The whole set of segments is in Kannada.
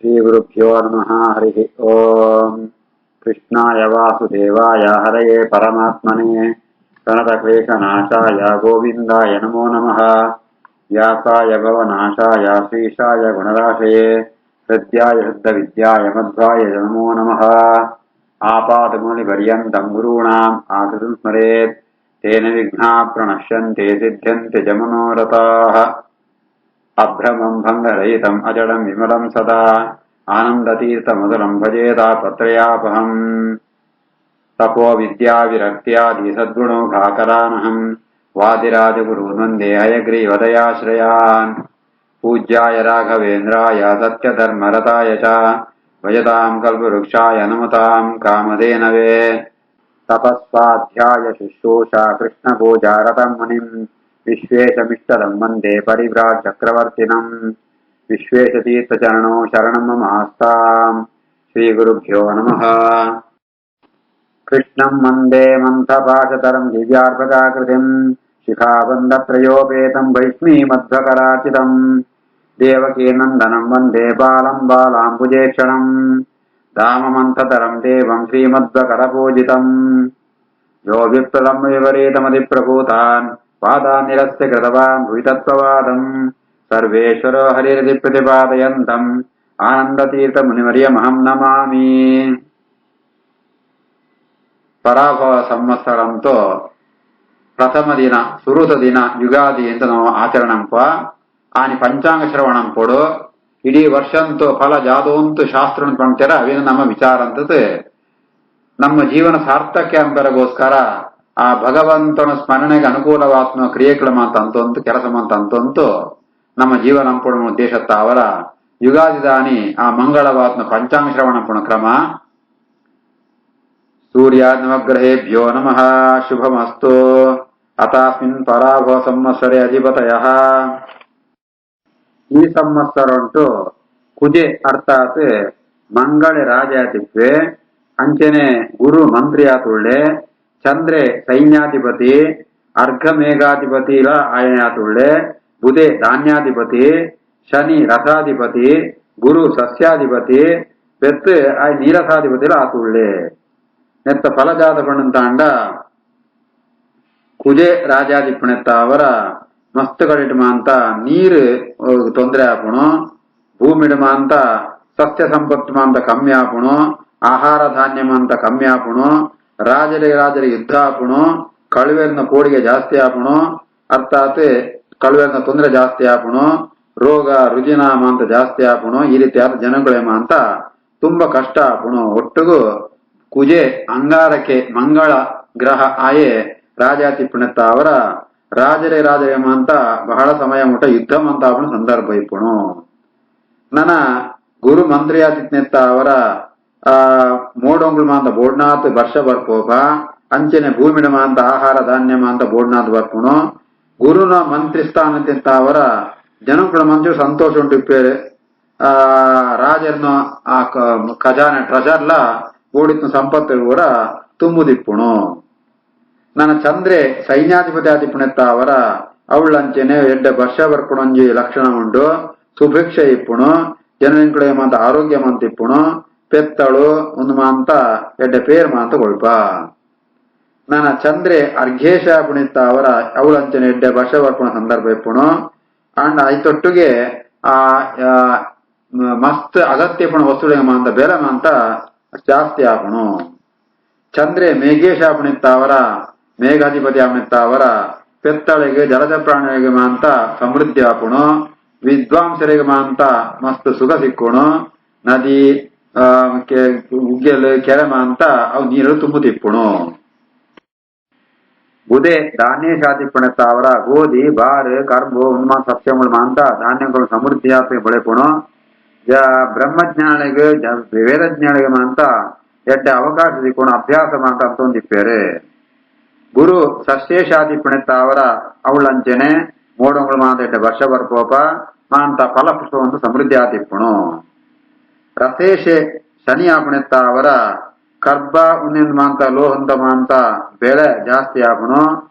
श्रीगुरुभ्यो नमः। हरिः ओम्। कृष्णाय वासुदेवाय हरये परमात्मने प्रणतक्लेशनाशाय गोविन्दाय नमो नमः। व्यासाय भवनाशाय श्रीशाय गुणराशये हृद्याय शुद्धविद्याय मध्वाय नमो नमः। आपादमूलिपर्यन्तं गुरूणाम् आकृतिं स्मरेत् तेन विघ्नाः प्रणश्यन्ते सिद्ध्यन्ते च मनोरथाः। अभ्रमं भङ्गरहितम् अजडं विमलं सदा आनन्दतीर्थमधुरं भजेतापत्रयापहम्। तपो विद्याविरक्त्यादि सद्गुणोघाकरानहम् वादिराजगुरून् वन्दे हयग्रीवदयाश्रयान्। पूज्याय राघवेन्द्राय सत्यधर्मरताय च भजतां कल्पवृक्षाय नमतां कामधेनवे। तपस्वाध्याय शुश्रूषा कृष्णपूजारतं मुनिम् विश्वेशमिष्टदं वन्दे परिव्राट् चक्रवर्तिनम्। विश्वेशतीर्थचरणो शरणं ममास्ताम्। श्रीगुरुभ्यो नमः। कृष्णं वन्दे मन्थपाशतरं दिव्यार्भकाकृतिम् शिखाबन्धत्रयोपेतं वैष्णीमध्वकराचितम्। देवकीनन्दनं वन्दे बालं बालाम्बुजेक्षणम् धाममन्थतरं देवं श्रीमध्वकरपूजितम्। यो विप्रलं विपरीतमतिप्रभूतान् पादान् निरस्य कृतवान् भुवितत्त्ववादम्। सर्वेश्वरो हरिरिति प्रतिपादयन्तम् आनन्दतीर्थमुनिवर्यमहं नमामि। ಪರಾಭವ ಸಂವತ್ಸರಂతో ಪ್ರಥಮ ದಿನ ಸುರುತ ದಿನ ಯುಗಾದಿ ಅಂತ ನಾವು ಆಚರಣಂಪ ಆನಿ ಪಂಚಾಂಗ ಶ್ರವಣಂ ಕೊಡು ಇಡೀ ವರ್ಷಂತೂ ಫಲ ಜಾದವಂತೂ ಶಾಸ್ತ್ರ ಪಂಕ್ತಿರ ಅವೇನು ನಮ್ಮ ವಿಚಾರ ಅಂತದ್ದು ನಮ್ಮ ಜೀವನ ಸಾರ್ಥಕ್ಯ ಅಂಬರಗೋಸ್ಕರ ಆ ಭಗವಂತನ ಸ್ಮರಣೆಗೆ ಅನುಕೂಲವಾತ್ಮ ಕ್ರಿಯೆಗಳು ಅಂತಂತಂತು ಕೆಲಸ ಅಂತಂತಂತು ನಮ್ಮ ಜೀವನ ಅಂಪುಣ ಉದ್ದೇಶತ್ತ ಅವರ ಯುಗಾದಿ ದಾನಿ ಆ ಮಂಗಳವಾತ್ಮ ಪಂಚಾಂಗ ಶ್ರವಣ ಪುಣ ಕ್ರಮ. सूर्यानवग्रहेभ्यो नमः। शुभमस्तु। अतास्मिन् पराभव संवत्सरे अधिपतयः ಈ ಸಂವತ್ಸರ ಉಂಟು ಕುಜೆ ಅರ್ಥಾತ್ ಮಂಗಳೆ ರಾಜಾಧಿಪೆ ಅಂಚನೆ ಗುರು ಮಂತ್ರಿಯಾತುಳ್ಳೆ ಚಂದ್ರೆ ಸೈನ್ಯಾಧಿಪತಿ ಅರ್ಘ ಮೇಘಾಧಿಪತಿಲ ಆಯನಾತುಳ್ಳೆ ಬುಧೆ ಧಾನ್ಯಾಧಿಪತಿ ಶನಿ ರಥಾಧಿಪತಿ ಗುರು ಸಸ್ಯಾಧಿಪತಿ ಬೆತ್ ಆಯ್ ನೀರಸಾಧಿಪತಿಲ ಆತುಳ್ಳೆ ನೆತ್ತ ಫಲಜಾತ ಪಣ್ಣಂತಾಂಡ ಕುಜೆ ರಾಜಾದಿಪ್ಪಣೆತ್ತ ಅವರ ಮಸ್ತುಗಳಿಡುಮ ಅಂತ ನೀರು ತೊಂದರೆ ಆಪುಣು ಭೂಮಿಡುಮ ಅಂತ ಸಸ್ಯ ಸಂಪತ್ತು ಅಂತ ಕಮ್ಮಿ ಆಪುಣು ಆಹಾರ ಧಾನ್ಯಮ ಅಂತ ಕಮ್ಮಿ ಆಪುಣು ರಾಜರಿಗೆ ಯುದ್ಧ ಆಪುಣು ಕಳುವೆರಿನ ಕೋಡಿಗೆ ಜಾಸ್ತಿ ಆಪುಣು ಅರ್ಥಾತ್ ಕಳುವೆರಿನ ತೊಂದರೆ ಜಾಸ್ತಿ ಆಪುಣು ರೋಗ ರುಜಿನಾಮ ಅಂತ ಜಾಸ್ತಿ ಆಪುಣು ಈ ರೀತಿಯಾದ ಜನಗಳೇಮ ಅಂತ ತುಂಬಾ ಕಷ್ಟ ಆಪುಣು. ಒಟ್ಟಿಗೂ ಕುಜೆ ಅಂಗಾರಕ್ಕೆ ಮಂಗಳ ಗ್ರಹ ಆಯೆ ರಾಜಾತಿಪ್ಪಣೆತ್ತ ಅವರ ರಾಜರೇಮ ಅಂತ ಬಹಳ ಸಮಯ ಮುಟ ಯುದ್ಧ ಅಂತ ಅವನ ಸಂದರ್ಭ ಇಪ್ಪುಣು. ನನ್ನ ಗುರು ಮಂತ್ರಿಯಾತಿತ್ನೆತ್ತ ಅವರ ಮೋಡೊಂಗುಳು ಅಂತ ಬೋಡ್ನಾಥ್ ವರ್ಷ ಬರ್ಕೋಪ ಅಂಚನೆ ಭೂಮಿಡಮ ಅಂತ ಆಹಾರ ಧಾನ್ಯಮ ಅಂತ ಬೋಡ್ನಾಥ್ ಬರ್ಪುಣು. ಗುರುನ ಮಂತ್ರಿ ಸ್ಥಾನದಿಂದ ಅವರ ಜನಗಳ ಮಂತ್ರಿ ಸಂತೋಷ ಉಂಟು ಇಪ್ಪೇರು ರಾಜರನ್ನ ಆ ಖಜಾನೆ ಟ್ರೆಜರ್ಲ ಓಡಿತ ಸಂಪತ್ತು ಕೂಡ ತುಂಬುದಿಪ್ಪುಣು. ನನ್ನ ಚಂದ್ರೆ ಸೈನ್ಯಾಧಿಪತಿ ಆದಿಪ್ಪುಣೆತ್ತ ಅವರ ಅವಳಂಚೆನೆ ಎಡ್ಡೆ ವರ್ಷ ಬರ್ಪುಣಂಜಿ ಲಕ್ಷಣ ಉಂಟು ಸುಭಿಕ್ಷೆ ಇಪ್ಪುಣು ಜನಗಳ ಮಾಂತ ಆರೋಗ್ಯ ಮಂತ ಇಪ್ಪುಣು ಪೆತ್ತಳು ಒಂದು ಮಾಂತ ಎಡ್ಡೆ ಪೇರ್ ಮಾಂತ ಕೊಳ್ಪ. ನನ್ನ ಚಂದ್ರೆ ಅರ್ಘೇಶ ಪುಣಿತ್ತ ಅವರ ಅವಳಂಚನೆ ಎಡ್ಡೆ ವರ್ಷ ಬರ್ಪುಣ ಸಂದರ್ಭ ಇಪ್ಪುಣು ಅಂಡ್ ಐತೊಟ್ಟಿಗೆ ಆ ಮಸ್ತ್ ಅಗತ್ಯ ಪುಣ ವಸ್ತುಗಳಿಗೆ ಮಾಂತ ಬೆಲೆ ಮಾಂತ ಜಾಸ್ತಿ ಆಪುಣು. ಚಂದ್ರೆ ಮೇಘೇಶ ಆಪಣಿತ್ತ ಅವರ ಮೇಘಾಧಿಪತಿ ಆಪಣಿತ್ತ ಅವರ ಪೆತ್ತಳಿಗೆ ಜಲಜ ಪ್ರಾಣಿಗಳಿಗೆ ಮಾಂತ ಸಮೃದ್ಧಿ ಆಪುಣು ವಿದ್ವಾಂಸರಿಗೆ ಮಾಂತ ಮಸ್ತ್ ಸುಖ ಸಿಕ್ಕುಣು ನದಿ ಉಗ್ಗೆಲು ಕೆರೆ ಮಾಂತ ಅವು ನೀರು ತುಂಬುತ್ತಿಪ್ಪುಣು. ಬುಧೆ ಧಾನ್ಯಶಾದಿಪ್ಪಣೆತ್ತ ಅವರ ಗೋಧಿ ಬಾರ್ ಕರ್ಬು ಉನ್ಮಾನ ಸಸ್ಯಗಳು ಮಾಂತ ಧಾನ್ಯಗಳು ಸಮೃದ್ಧಿ ಆಗಿ ಬೆಳೆಪುಣು. ಬ್ರಹ್ಮಜ್ಞಾನಿಗೆ ವೇದಜ್ಞಾನಿಗೆ ಮಾಂತ ಎಡ್ಡೆ ಅವಕಾಶ ಸಿಕ್ಕೋಣ ಅಭ್ಯಾಸ ಮಾಂತ ಅಂತೊಂದಿಪ್ಪೇರೆ. ಗುರು ಸಸ್ಯೇಶಾದಿಪ್ಪಣೆತ್ತ ಅವರ ಅವಳಂಚನೆ ಮೋಡಗಳು ಮಾಂತ ಎಡ್ಡೆ ವರ್ಷ ಬರ್ಕೋಪ ಮಾಂತ ಫಲಪುಷ್ಪವಂತ ಸಮೃದ್ಧಿ ಆತಿಪ್ಪುಣು. ರಥೇಶೆ ಶನಿ ಆಪಣೆತ್ತ ಅವರ ಕರ್ಬ ಉನ್ನಿಂದ ಮಾಂತ ಲೋಹಂತ ಮಾಂತ ಬೆಲೆ ಜಾಸ್ತಿ ಆಪುಣು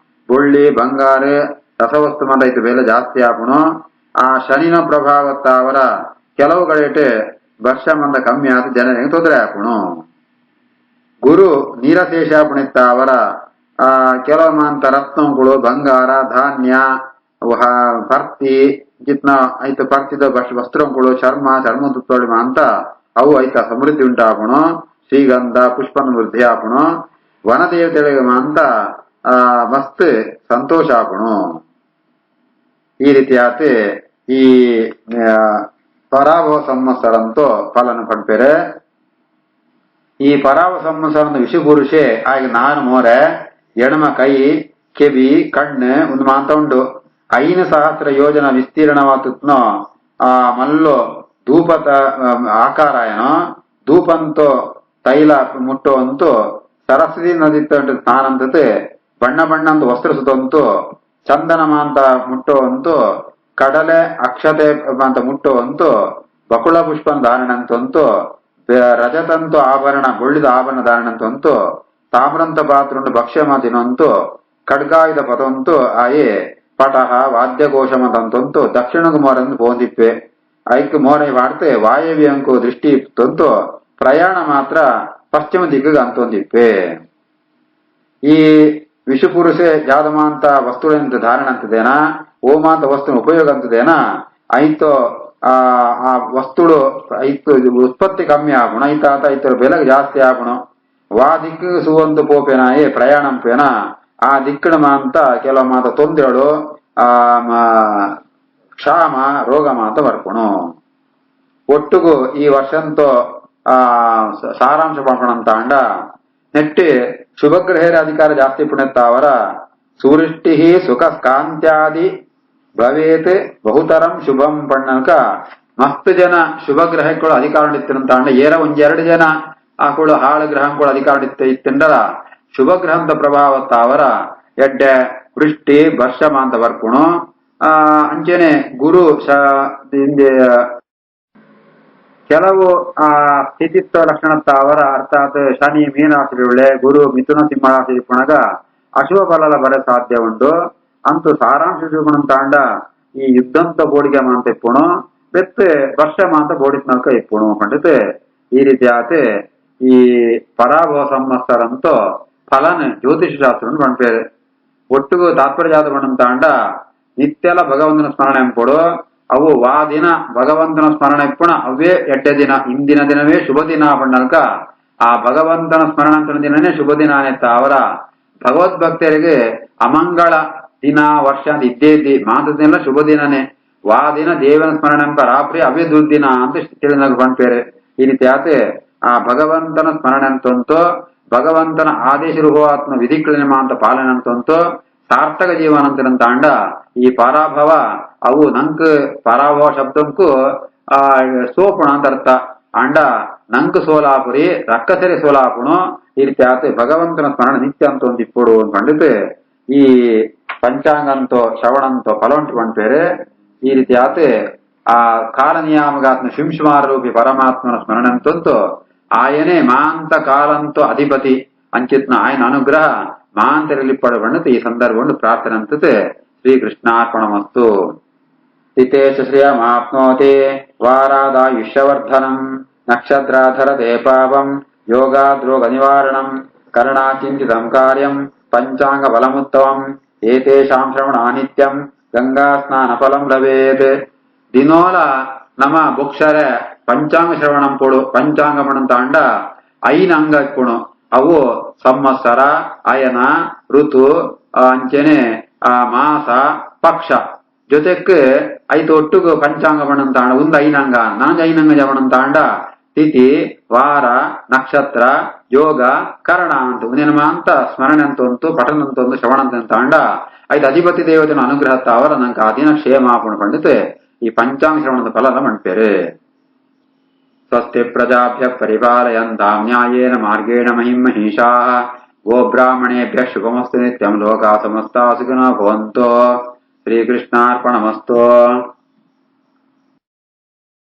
ಬುಳ್ಳಿ ಬಂಗಾರ ರಸವಸ್ತು ಮಾಂತ ಇತ್ತು ಬೆಲೆ ಜಾಸ್ತಿ ಆಪುಣು. ಆ ಶನಿನ ಪ್ರಭಾವತ್ತ ಅವರ ಕೆಲವು ಕಡೆ ವರ್ಷ ಮಂದ ಕಮ್ಮಿ ಆದ ಜನರಿಗೆ ತೊಂದರೆ ಆಪುಣು. ಗುರು ನೀರಶೇಷಾಪುಣಿತ್ತ ಅವರ ಕೆಲವೊಂದಂತ ರತ್ನಗಳು ಬಂಗಾರ ಧಾನ್ಯ ಪರ್ತಿ ಜಿತ್ನ ಐತ ಪರ್ತಿದ ವಸ್ತ್ರಗಳು ಚರ್ಮದ ತೊಳಿಮ ಅಂತ ಅವು ಐತ ಸಮೃದ್ಧಿ ಉಂಟಾಪುಣು. ಶ್ರೀಗಂಧ ಪುಷ್ಪನ ವೃದ್ಧಿ ಆಪುಣು. ವನದೇವತೆಗಳಿಗೆ ಅಂತ ಮಸ್ತ್ ಸಂತೋಷ ಆಪುಣು. ಈ ರೀತಿಯಾತಿ ಈ ಪರಾಭವ ಸಂವತ್ಸರಂತೂ ಫಲನ ಪಡ್ಪೇರೆ. ಈ ಪರಾಭವ ಸಂವತ್ಸರದ ವಿಷುಪುರುಷೆ ಆಗಿ ನಾನು ಮೋರೆ ಎಡಮ ಕೈ ಕೆಬಿ ಕಣ್ಣು ಒಂದು ಮಾತ ಉಂಡು. 5,000 ಯೋಜನ ವಿಸ್ತೀರ್ಣವಾತುತ್ನೋ ಮಲ್ಲು ಧೂಪದ ಆಕಾರಾಯನೋ ಧೂಪಂತೋ ತೈಲ ಮುಟ್ಟುವಂತೂ ಸರಸ್ವತಿ ನದಿ ಸ್ನಾನಂತತೆ ಬಣ್ಣ ಬಣ್ಣಂತ ವಸ್ತ್ರ ಸುತ್ತಂತೂ ಚಂದನ ಮಾಂತ ಮುಟ್ಟುವಂತೂ ಕಡಲೆ ಅಕ್ಷತೆ ಅಂತ ಮುಟ್ಟುವಂತೂ ಬಕುಳ ಪುಷ್ಪನ ಧಾರಣಂತಂತೂ ರಜತಂತು ಆಭರಣ ಬೊಳ್ಳಿದ ಆಭರಣ ಧಾರಣಂತಂತೂ ತಾಮ್ರಂತ ಪಾತ್ರುಂಡು ಭಕ್ಷ್ಯ ಮಾತಿನಂತೂ ಖಡ್ಗಾಯುಧ ಪದಂತೂ ಆಯೇ ಪಟಹ ವಾದ್ಯಘೋಷಮದಂತಂತೂ ದಕ್ಷಿಣದ ಮೋರಂದು ಪೋಂದಿಪ್ಪೆ. ಐಕ್ ಮೋರೆ ವಾಡ್ತೆ ವಾಯವ್ಯ ಅಂಕು ದೃಷ್ಟಿ ತಂತು ಪ್ರಯಾಣ ಮಾತ್ರ ಪಶ್ಚಿಮ ದಿಕ್ಕಿಗೆ ಅಂತೊಂದಿಪ್ಪೆ. ಈ ವಿಷುಪುರುಷೆ ಜಾದಮಾಂತ ವಸ್ತುಗಳಿಂದ ಧಾರಣ ಅಂತದೇನ ಓಮಾಂತ ವಸ್ತುನ ಉಪಯೋಗ ಅಂತದೇನ ಐತೋ ಆ ವಸ್ತುಳು ಐತು ಉತ್ಪತ್ತಿ ಕಮ್ಮಿ ಆಗುಣ ಐತಾತ ಐತರ ಬೆಲೆ ಜಾಸ್ತಿ ಆಗುಣ. ವಾ ದಿಕ್ಕಿಗೆ ಸುವಂತು ಪೋಪೇನಾಯೇ ಪ್ರಯಾಣಂಪೇನ ಆ ದಿಕ್ಕಣ ಮಾಂತ ಕೆಲವು ಮಾತ ತೊಂದರೆಗಳು ಕ್ಷಾಮ ರೋಗ ಮಾತ ಬರ್ಕೊಣು. ಒಟ್ಟುಗು ಈ ವರ್ಷಂತೋ ಸಾರಾಂಶ ಪಡ್ಕೊಂಡಂತ ಅಂಡ ನೆಟ್ಟಿ ಶುಭಗ್ರಹೇರ ಅಧಿಕಾರ ಜಾಸ್ತಿ ಪುಣ್ಯತ್ತ ಅವರ ಸುವೃಷ್ಟಿ ಸುಖ ಕಾಂತ್ಯಾದಿ ಭವೇತ್ ಬಹುತರಂ ಶುಭಂ ಪಣ್ಣಕ ಮಸ್ತ್ ಜನ ಶುಭಗ್ರಹಗಳು ಅಧಿಕಾರ ಇತ್ತಿರಂತ ಅಂಡ ಏರ ಒಂದೆರಡು ಜನ ಆಕಳು ಹಾಳು ಗ್ರಹಗಳು ಅಧಿಕಾರ ಇತ್ತಿಂಡರ ಶುಭಗ್ರಹಂತ ಪ್ರಭಾವತ್ತ ಅವರ ಎಡ್ಡೆ ವೃಷ್ಟಿ ವರ್ಷಮ ಅಂತ ಬರ್ಪುಣು. ಅಂಚೆನೆ ಗುರು ಕೆಲವು ಸ್ಥಿತಿತ್ವ ಲಕ್ಷಣತ್ತ ಅವರ ಅರ್ಥಾತ್ ಶನಿ ಮೀನರಾಶಿ ಗುರು ಮಿಥುನ ಸಿಂಹರಾಶಿ ಪುಣಗ ಅಶುಭ ಫಲಲ ಬರ ಸಾಧ್ಯ ಉಂಟು. ಅಂತೂ ಸಾರಾಂಶ ತಾಂಡ ಈ ಯುದ್ಧಂತ ಬೋಡಿಗೆ ಮಾಂತ ಇಪ್ಪುಣು ಬೆತ್ತೆ ವರ್ಷ ಮಾಂತ ಬೋಡಿಸ್ನಕ ಇಪ್ಪುಣು ಪಂಡಿತ. ಈ ರೀತಿ ಆತೆ ಈ ಪರಾಭವ ಸಂವತ್ಸರಂತೂ ಫಲನ್ ಜ್ಯೋತಿಷ ಶಾಸ್ತ್ರ ಪಂಪೇರೆ. ಒಟ್ಟಿಗೂ ತಾತ್ಪರ್ಯ ಜಾತ ಪಣಂತಾಂಡ ನಿತ್ಯಲ ಭಗವಂತನ ಸ್ಮರಣೆ ಎಂಪುಡು. ಅವು ದಿನ ಭಗವಂತನ ಸ್ಮರಣೆ ಇಪ್ಪುಣ ಅವೇ ಎಡ್ಡೆ ದಿನ ಇಂದಿನ ದಿನವೇ ಶುಭ ದಿನ ಪಂಡಲ್ಕ ಆ ಭಗವಂತನ ಸ್ಮರಣಂತನ ದಿನನೇ ಶುಭ ದಿನ ಅನ್ನೆತ್ತ ಅವರ ಭಗವದ್ಭಕ್ತರಿಗೆ ಅಮಂಗಳ ದಿನ ವರ್ಷ ಅಂತ ಇದ್ದೇ ಮಾತದನ್ನೆಲ್ಲ ಶುಭ ದಿನನೇ. ದಿನ ದೇವನ ಸ್ಮರಣೆ ಎಂಬ ರಾತ್ರಿ ಅವೇ ದುರ್ದಿನ ಅಂತ ತಿಳಿದಾಗ ಪಂಪೇರೆ. ಈ ರೀತಿ ಆತೆ ಆ ಭಗವಂತನ ಸ್ಮರಣೆ ಅಂತಂತೂ ಭಗವಂತನ ಆದೇಶ ರೂಪವಾತ್ಮ ವಿಧಿಗಳನ್ನ ಅಂತ ಪಾಲನೆ ಅಂತಂತೂ ಸಾರ್ಥಕ ಜೀವನ ಅಂತಾಂಡ ಈ ಪರಾಭವ ಅವು ನಂಕ್ ಪರಾಭವ ಶಬ್ದಕ್ಕೂ ಸೋಪುಣ ಅಂತ ಅರ್ಥ ಅಂಡ ನಂಕ್ ಸೋಲಾಪುರಿ ರಕ್ಕಸರಿ ಸೋಲಾಪುಣು. ಈ ರೀತಿ ಆತ ಭಗವಂತನ ಸ್ಮರಣ ನಿತ್ಯ ಅಂತ ಒಂದು ಇಪ್ಪುಡು ಪಂಡಿತ. ಈ ಪಂಚಾಂಗಂತೋ ಶ್ರವಣಂತೋ ಫಲವಂಟು ಪಂಪೇರೆ. ಈ ರೀತಿ ಆತೆ ಆ ಕಾಲ ನಿಯಾಮಗಾತ್ಮ ಶಿಂಶುಮಾರ ರೂಪಿ ಪರಮಾತ್ಮನ ಸ್ಮರಣೆ ಅಂತಂತೂ ಆಯನೇ ಮಾಂತ ಕಾಲಂತೋ ಅಧಿಪತಿ ಅಂಚಿತ್ನ ಆಯನ ಅನುಗ್ರಹ ಮಾಂತರಲ್ಲಿ ಪಡಬಣ್ಣತೆ ಈ ಸಂದರ್ಭವನ್ನು ಪ್ರಾರ್ಥನೆ ಅಂತತೆ. ಶ್ರೀಕೃಷ್ಣಾರ್ಪಣಮಸ್ತು. ಹಿತೇಶ ಶ್ರಿಯಮಾಪ್ನೋತಿ ವಾರಾದಾಯುಷ್ಯವರ್ಧನಂ ನಕ್ಷತ್ರಾಧರ ದೇಪಾಪಂ ಯೋಗಾದ್ರೋಗ ನಿವಾರಣಂ ಕರ್ಣಾಚಿಂತಿತಂ ಕಾರ್ಯಂ ಪಂಚಾಂಗ ಫಲಮುತ್ತಮಂ ಏತೇಷಾಂ ಶ್ರವಣಾನಿತ್ಯಂ ಗಂಗಾ ಸ್ನಾನ ಫಲಂ ಲಭೇತ್. ದಿನೋಲ ನಮ ಬುಕ್ಷರೆ ಪಂಚಾಂಗ ಶ್ರವಣಂ ಕೊಡು ಪಂಚಾಂಗ ಮಣಂತಾಂಡ 5 ಅಂಗ ಇಪ್ಪುಣು. ಅವು ಸಂವತ್ಸರ ಅಯನ ಋತು ಅಂಚೆನೆ ಮಾಸ ಪಕ್ಷ ಜೊತೆಗೆ 5 ಒಟ್ಟುಗು ಪಂಚಾಂಗ ಮಣಂತಾಂಡ ಒಂದು 5 ಅಂಗ ನಂಗೆ 5 ಅಂಗ ಜವಣಂತಾಂಡ ತಿಥಿ ವಾರ ನಕ್ಷತ್ರ ಯೋಗ ಕರಣ ಅಂತ ಉನೇನಮ ಅಂತ ಸ್ಮರಣೆ ಅಂತಂತು ಪಠನ ಅಂತಂದು ಶ್ರವಣ ಅಂತಾಂಡ 5 ಅಧಿಪತಿ ದೇವತೆನ ಅನುಗ್ರಹ ಅವರ ನಂಗೆ ಆ ದಿನ ಕ್ಷೇಮಾಪಣ ಪಂಡಿತೆ ಈ ಪಂಚಾಂಗ ಶ್ರವಣದ ಫಲನ ಮಣ್ಪೇರೆ. ಸ್ವಸ್ತಿ ಪ್ರಜಾಭ್ಯ ಪರಿಪಾಲಯಂತಾಂ ನ್ಯಾಯೇನ ಮಾರ್ಗೇಣ ಮಹಿಂ ಮಹಿಷಾಃ ಗೋಬ್ರಾಹ್ಮಣೇಭ್ಯ ಶುಭಮಸ್ತು ನಿತ್ಯಂ ಲೋಕಾಃ ಸಮಸ್ತಾಃ ಸುಖಿನೋ ಭವಂತು. ಶ್ರೀಕೃಷ್ಣಾರ್ಪಣಮಸ್ತು.